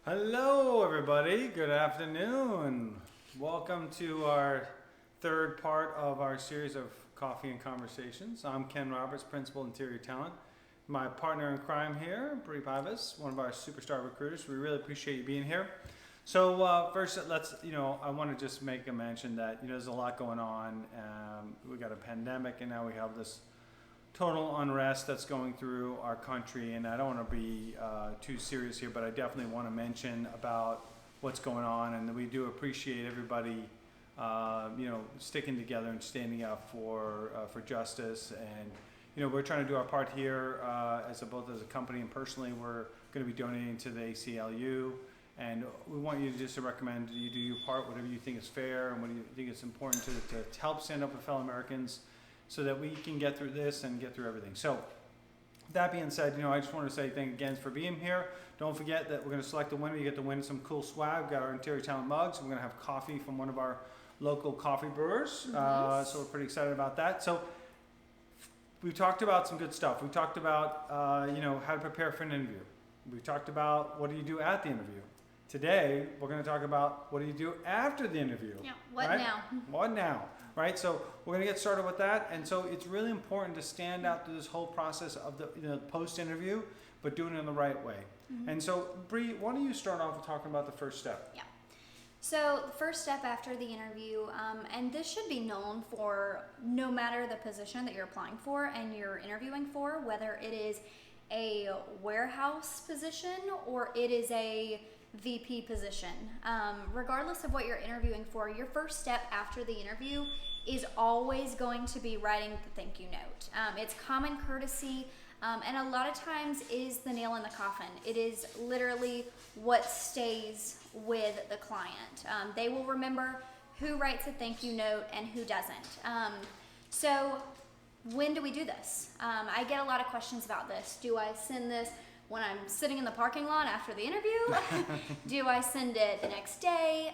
Hello, everybody. Good afternoon. Welcome to our third part of our series of Coffee and Conversations. I'm Ken Roberts, Principal Interior Talent. My partner in crime here, Bree Pivas, one of our superstar recruiters. We really appreciate you being here. So first, I want to just make a mention that, there's a lot going on. We got a pandemic, and now we have this total unrest that's going through our country, and I don't want to be too serious here, but I definitely want to mention about what's going on, and we do appreciate everybody, sticking together and standing up for justice, and we're trying to do our part here both as a company and personally. We're going to be donating to the ACLU, and we want you to recommend you do your part, whatever you think is fair and what you think is important to help stand up with fellow Americans, so that we can get through this and get through everything. So that being said, I just want to say thank you again for being here. Don't forget that we're going to select a winner. You get to win some cool swag. We've got our Interior Talent mugs. We're going to have coffee from one of our local coffee brewers. Nice. So we're pretty excited about that. So we talked about some good stuff. We talked about, how to prepare for an interview. We talked about what do you do at the interview. Today, we're going to talk about what do you do after the interview. Yeah, what right? now? What now, right? So we're going to get started with that. And so it's really important to stand out through this whole process of the post-interview, but doing it in the right way. Mm-hmm. And so, Bree, why don't you start off with talking about the first step? Yeah. So the first step after the interview, and this should be known for no matter the position that you're applying for and you're interviewing for, whether it is a warehouse position or it is a VP position. Regardless of what you're interviewing for, your first step after the interview is always going to be writing the thank you note. It's common courtesy, and a lot of times is the nail in the coffin. It is literally what stays with the client. They will remember who writes a thank you note and who doesn't. So when do we do this? I get a lot of questions about this. Do I send this when I'm sitting in the parking lot after the interview? Do I send it the next day?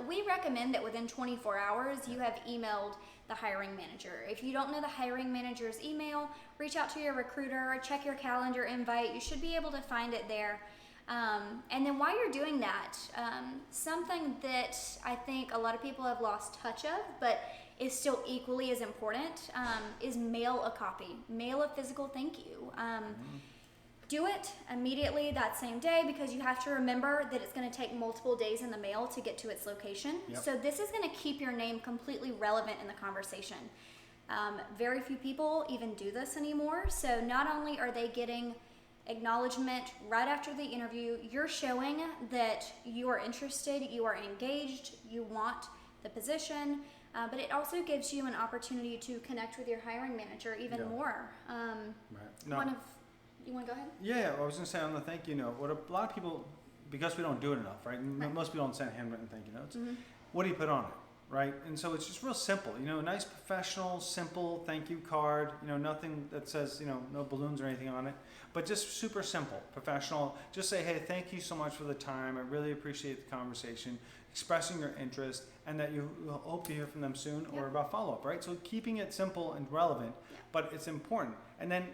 We recommend that within 24 hours you have emailed the hiring manager. If you don't know the hiring manager's email, reach out to your recruiter, check your calendar invite. You should be able to find it there. And then while you're doing that, something that I think a lot of people have lost touch of, but is still equally as important, is mail a copy. Mail a physical thank you. Do it immediately that same day, because you have to remember that it's going to take multiple days in the mail to get to its location. Yep. So this is going to keep your name completely relevant in the conversation. Very few people even do this anymore. So not only are they getting acknowledgement right after the interview, you're showing that you are interested, you are engaged, you want the position, but it also gives you an opportunity to connect with your hiring manager even more. Right. No. You want to go ahead? Yeah, I was going to say on the thank you note, what a lot of people, because we don't do it enough, right? Right. Most people don't send handwritten thank you notes. Mm-hmm. What do you put on it, right? And so it's just real simple, a nice professional, simple thank you card, nothing that says, no balloons or anything on it, but just super simple, professional. Just say, hey, thank you so much for the time. I really appreciate the conversation, expressing your interest, and that you hope to hear from them soon or about follow-up, right? So keeping it simple and relevant, but it's important. And then,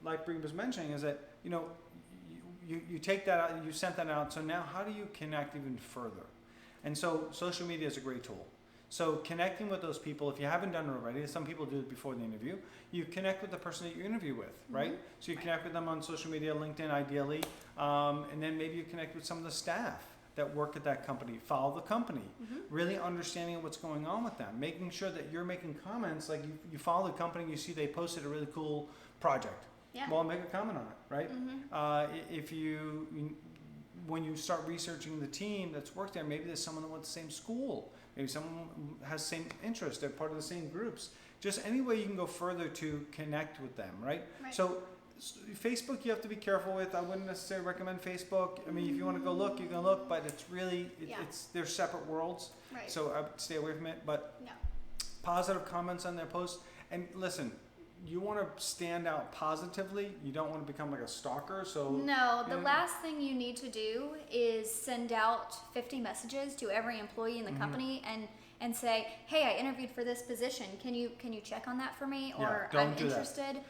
like Bree was mentioning, is that, you take that out, you sent that out, so now how do you connect even further? And so social media is a great tool. So connecting with those people, if you haven't done it already, some people do it before the interview, you connect with the person that you interview with, right? Mm-hmm. So you connect with them on social media, LinkedIn ideally, and then maybe you connect with some of the staff that work at that company, follow the company, really understanding what's going on with them, making sure that you're making comments, like you follow the company, you see they posted a really cool project. Yeah. Well, make a comment on it, right? Mm-hmm. When you start researching the team that's worked there, maybe there's someone that went to the same school, maybe someone has the same interest, they're part of the same groups. Just any way you can go further to connect with them, right? So Facebook you have to be careful with. I wouldn't necessarily recommend Facebook. I mean, if you want to go look, you can look, but it's really, they're separate worlds. Right. So I would stay away from it, but positive comments on their posts. And listen, you want to stand out positively. You don't want to become like a stalker. So no, the last thing you need to do is send out 50 messages to every employee in the company and say, hey, I interviewed for this position. Can you check on that for me? Or I'm interested.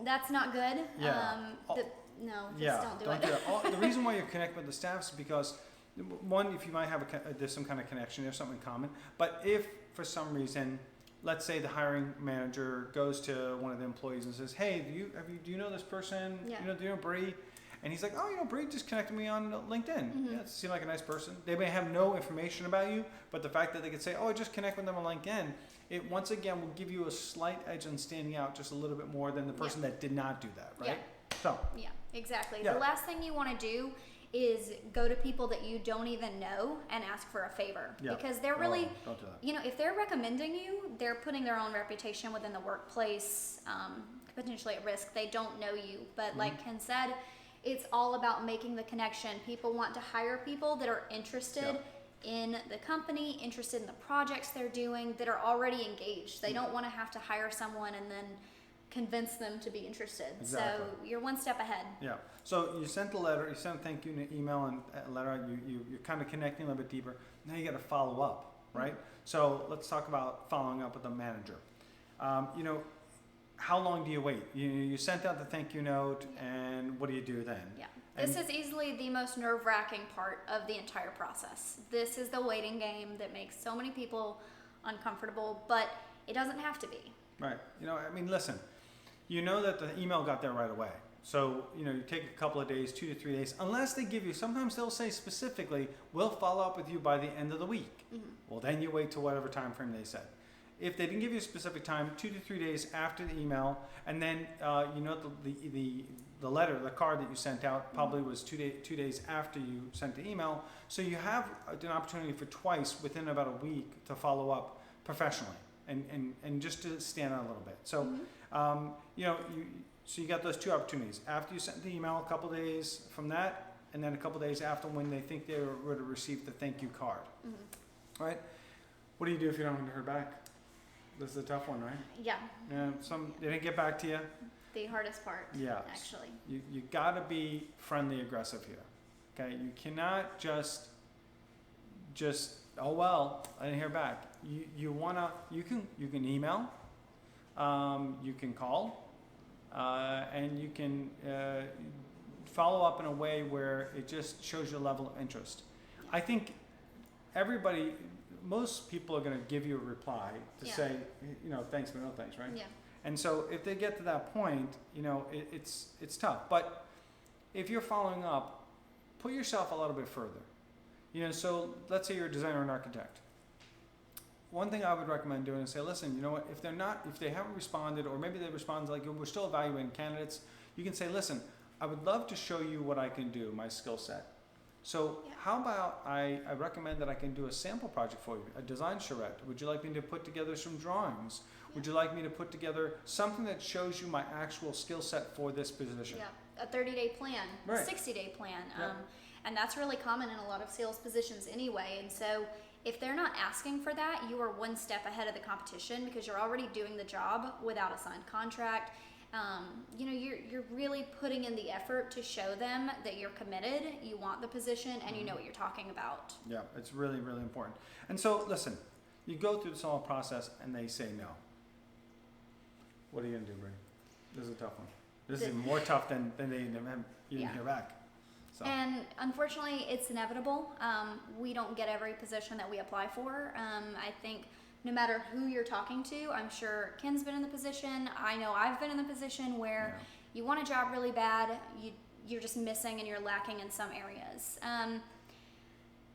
That's not good. no, just Yeah, don't do don't it. do that. The reason why you're connecting with the staff is because, one, if you might have there's some kind of connection, there's something in common. But if for some reason, let's say the hiring manager goes to one of the employees and says, "Hey, do you know this person? Yeah. Do you know Bree?" And he's like, "Oh, Bree just connected me on LinkedIn. Mhm. Yeah, seems like a nice person." They may have no information about you, but the fact that they could say, "Oh, I just connect with them on LinkedIn," it once again will give you a slight edge on standing out just a little bit more than the person that did not do that, right? So. Yeah, exactly. Yeah. The last thing you want to do is go to people that you don't even know and ask for a favor. Yeah. Because they're really, Don't do that. if they're recommending you, they're putting their own reputation within the workplace potentially at risk. They don't know you. But like Ken said, it's all about making the connection. People want to hire people that are interested in the company, interested in the projects they're doing, that are already engaged. They don't want to have to hire someone and then convince them to be interested. Exactly. So you're one step ahead. Yeah. So you sent the letter, you sent a thank you email and a letter, you're kind of connecting a little bit deeper. Now you got to follow up, right? So let's talk about following up with the manager. How long do you wait? You sent out the thank you note, and what do you do then? Yeah. And This is easily the most nerve-wracking part of the entire process. This is the waiting game that makes so many people uncomfortable, but it doesn't have to be. right. Listen, you know that the email got there right away. So, you take a couple of days, 2 to 3 days, unless they give you, sometimes they'll say specifically, we'll follow up with you by the end of the week. Mhm. Well, then you wait till whatever time frame they said. If they didn't give you a specific time, 2 to 3 days after the email, and then, the letter, the card that you sent out probably was 2 days after you sent the email. So you have an opportunity for twice within about a week to follow up professionally and just to stand out a little bit. So, So you got those two opportunities. After you sent the email, a couple days from that, and then a couple days after when they think they would have received the thank you card. Mhm. Right? What do you do if you don't haven't heard back? This is a tough one, right? Yeah, Yeah, they didn't get back to you. the hardest part, Yeah. actually. You gotta be friendly aggressive here. Okay? You cannot just oh well, I didn't hear back. You can email, you can call, and you can follow up in a way where it just shows your level of interest. I think most people are going to give you a reply to say, thanks but no thanks, right? Yeah. And so if they get to that point, it's tough. But if you're following up, put yourself a little bit further. So let's say you're a designer and architect. One thing I would recommend doing is say, listen, you know what, if they haven't responded, or maybe they respond like, we're still evaluating candidates, you can say, listen, I would love to show you what I can do, my skill set. So how about I recommend that I can do a sample project for you, a design charrette. Would you like me to put together some drawings? Would you like me to put together something that shows you my actual skill set for this position? Yeah, a 30-day plan, Right. 60-day plan. Yeah. And that's really common in a lot of sales positions anyway. And so if they're not asking for that, you are one step ahead of the competition because you're already doing the job without a signed contract. You're really putting in the effort to show them that you're committed, you want the position, and you know what you're talking about. Yeah, it's really, really important. And so, listen, you go through this whole process and they say no. What are you going to do, Bree? This is a tough one. This is even more tough than they didn't hear back. So. And unfortunately, it's inevitable. We don't get every position that we apply for. I think no matter who you're talking to, I'm sure Ken's been in the position. I know I've been in the position where you want a job really bad, you're just missing and you're lacking in some areas.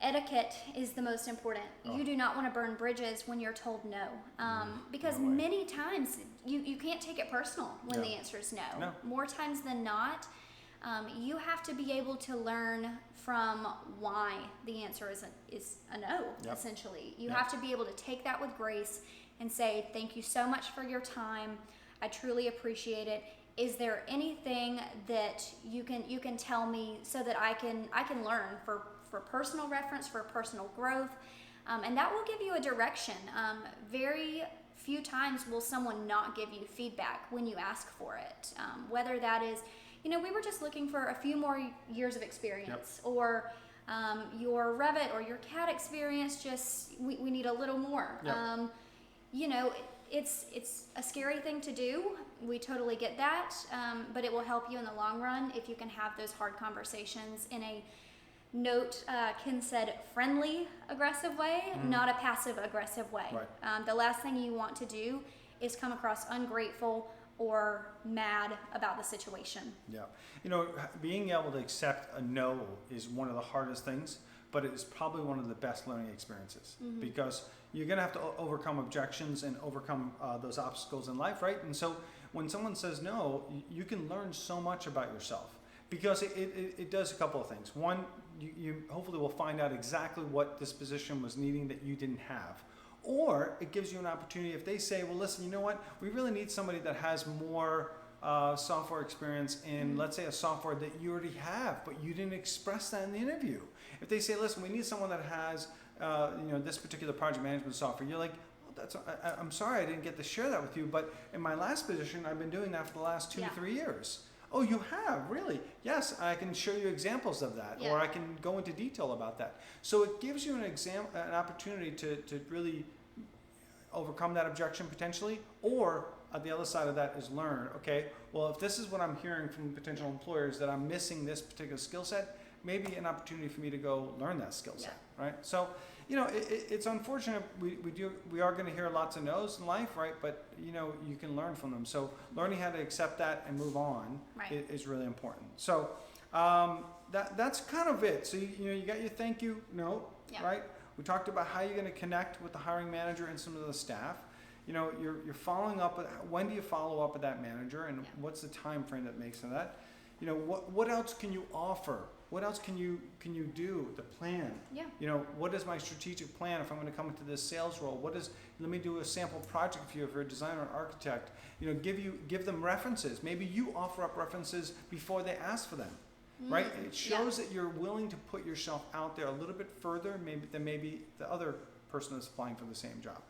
Etiquette is the most important. Oh. You do not want to burn bridges when you're told no. Because no way. many times you can't take it personal when the answer is no. No. More times than not, you have to be able to learn from why the answer is a no, essentially. You have to be able to take that with grace and say, thank you so much for your time. I truly appreciate it. Is there anything that you can tell me so that I can learn for personal reference, for personal growth? And that will give you a direction. Very few times will someone not give you feedback when you ask for it. Whether that is, we were just looking for a few more years of experience, or your Revit or your CAD experience, we need a little more. Yep. it's a scary thing to do. We totally get that, but it will help you in the long run if you can have those hard conversations in a Ken said friendly, aggressive way, not a passive aggressive way. Right. The last thing you want to do is come across ungrateful or mad about the situation. Yeah. Being able to accept a no is one of the hardest things, but it is probably one of the best learning experiences because you're going to have to overcome objections and overcome those obstacles in life, right? And so when someone says no, you can learn so much about yourself because it does a couple of things. One, you hopefully will find out exactly what this position was needing that you didn't have. Or it gives you an opportunity if they say, well, listen, you know what? We really need somebody that has more software experience in, let's say, a software that you already have, but you didn't express that in the interview. If they say, listen, we need someone that has, this particular project management software, you're like, well, I'm sorry I didn't get to share that with you, but in my last position, I've been doing that for the last 3 years. Oh, you have? Really? Yes, I can show you examples of that, or I can go into detail about that. So it gives you an opportunity to really overcome that objection potentially, or the other side of that is learn, okay, well, if this is what I'm hearing from potential employers that I'm missing this particular skill set, maybe an opportunity for me to go learn that skill set, right? So, it's unfortunate. We are going to hear lots of no's in life, right? But you can learn from them. So learning how to accept that and move on is really important. So that's kind of it. So you got your thank you note, right? We talked about how you're going to connect with the hiring manager and some of the staff. You're following up. When do you follow up with that manager, and what's the time frame that makes of that? What else can you offer? What else can you do? The plan. Yeah. What is my strategic plan if I'm going to come into this sales role? Let me do a sample project for you if you're a designer or architect. Give them references. Maybe you offer up references before they ask for them. Right? It shows that you're willing to put yourself out there a little bit further than maybe the other person that's applying for the same job.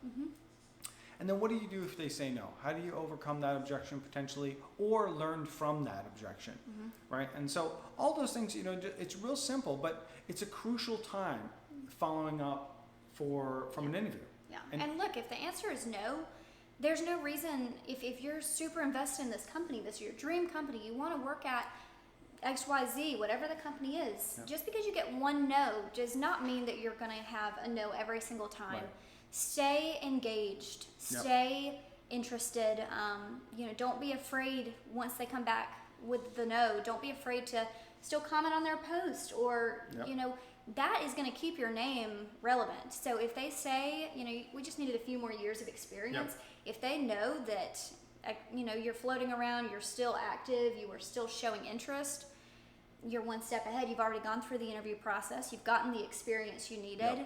And then what do you do if they say no? How do you overcome that objection potentially, or learn from that objection, right? And so all those things, it's real simple, but it's a crucial time following up from an interview. Yeah. And look, if the answer is no, there's no reason, if you're super invested in this company, this is your dream company, you want to work at XYZ, whatever the company is, just because you get one no does not mean that you're going to have a no every single time. Right. Stay engaged, stay interested. Don't be afraid once they come back with the no. Don't be afraid to still comment on their post, or that is going to keep your name relevant. So if they say, we just needed a few more years of experience, if they know that you're floating around, you're still active, you are still showing interest, you're one step ahead. You've already gone through the interview process. You've gotten the experience you needed.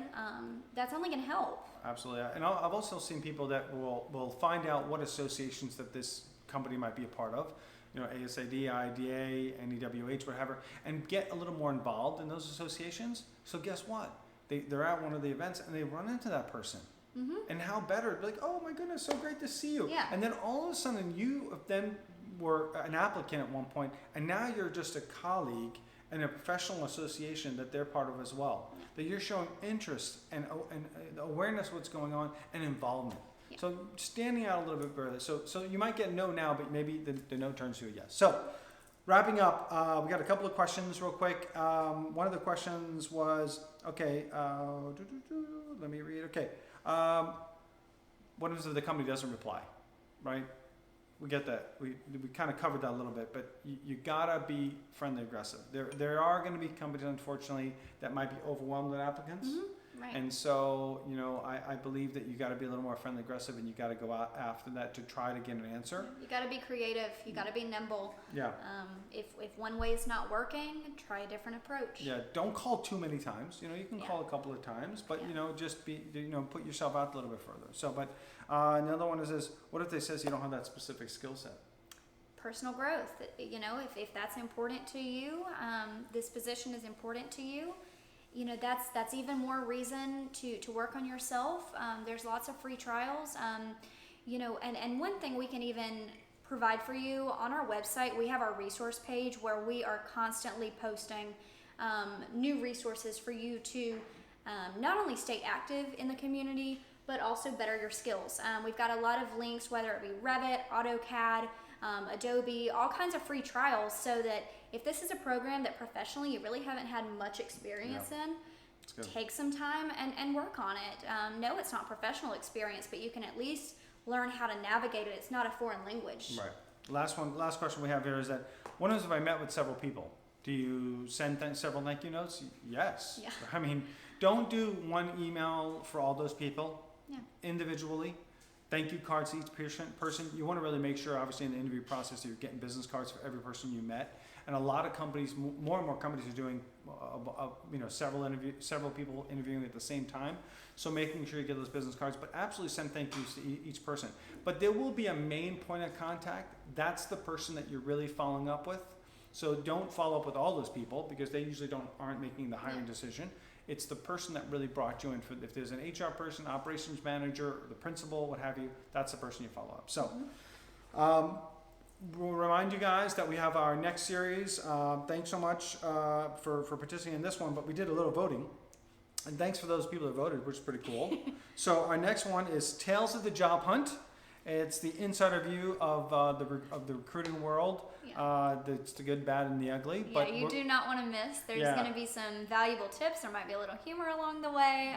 That's only going to help. Absolutely. And I've also seen people that will find out what associations that this company might be a part of, ASAD, IDA, NEWH, whatever, and get a little more involved in those associations. So guess what? They're at one of the events and they run into that person. And how better? Like, oh my goodness, so great to see you. Yeah. And then all of a sudden you then were an applicant at one point, and now you're just a colleague in a professional association that they're part of as well. That you're showing interest and awareness of what's going on and involvement. So standing out a little bit further. So you might get no now, but maybe the no turns to a yes. So wrapping up, we got a couple of questions real quick. One of the questions was, okay, let me read. Okay, what if the company doesn't reply, right? We get that. We kind of covered that a little bit, but you gotta be friendly aggressive. There are going to be companies, unfortunately, that might be overwhelmed with applicants, right. And so I believe that you got to be a little more friendly aggressive, and you got to go out after that to try to get an answer. You got to be creative. You got to be nimble. Yeah. If one way is not working, try a different approach. Yeah. Don't call too many times. You can call a couple of times, but just be put yourself out a little bit further. So, but another one is what if they says you don't have that specific skill set? Personal growth. If that's important to you, this position is important to you. That's even more reason to work on yourself. There's lots of free trials. And one thing we can even provide for you on our website, we have our resource page where we are constantly posting new resources for you to not only stay active in the community, but also better your skills. We've got a lot of links, whether it be Revit, AutoCAD, Adobe, all kinds of free trials, so that if this is a program that professionally you really haven't had much experience in, take some time and work on it. No, it's not professional experience, but you can at least learn how to navigate it. It's not a foreign language. Right. Last question we have here is that, what if I met with several people? Do you send several thank you notes? Yes. Yeah. I mean, don't do one email for all those people. Yeah. Individually. Thank you cards to each person. You want to really make sure, obviously, in the interview process, that you're getting business cards for every person you met. And a lot of companies, more and more companies, are doing, several people interviewing at the same time. So making sure you get those business cards, but absolutely send thank yous to each person. But there will be a main point of contact. That's the person that you're really following up with. So don't follow up with all those people, because they usually aren't making the hiring decision. It's the person that really brought you in. If there's an HR person, operations manager, the principal, what have you, that's the person you follow up. So we'll remind you guys that we have our next series. Thanks so much for participating in this one, but we did a little voting. And thanks for those people that voted, which is pretty cool. So our next one is Tales of the Job Hunt. It's the insider view of the recruiting world. Yeah. It's the good, bad, and the ugly. Yeah, you do not want to miss. There's going to be some valuable tips. There might be a little humor along the way.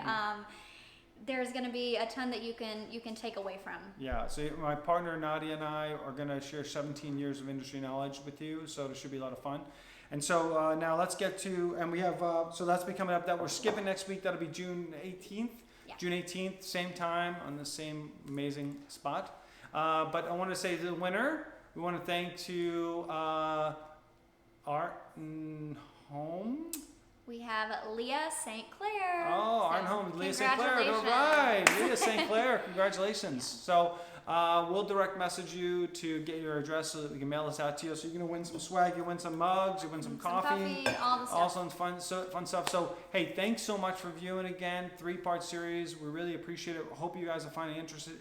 There's going to be a ton that you can take away from. Yeah. So my partner Nadia and I are going to share 17 years of industry knowledge with you. So it should be a lot of fun. And so now let's get to, and we have, so that's be coming up. That we're skipping next week. That'll be June 18th. Yeah. June 18th, same time on the same amazing spot. But I want to say the winner, we want to thank to Art and Home. We have Leah St. Clair. Oh, Art and Home, Leah St. Clair. All right, Leah St. Clair, congratulations. So we'll direct message you to get your address so that we can mail this out to you. So you're going to win some swag, you win some mugs, you win some coffee, all the stuff. Also fun stuff. So hey, thanks so much for viewing again. 3-part series. We really appreciate it. Hope you guys are finding it interested.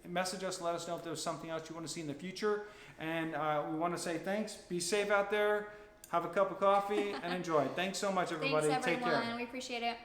Message us, let us know if there's something else you want to see in the future. And we want to say thanks. Be safe out there. Have a cup of coffee and enjoy. Thanks so much, everybody. Thanks, everyone. Take care. We appreciate it.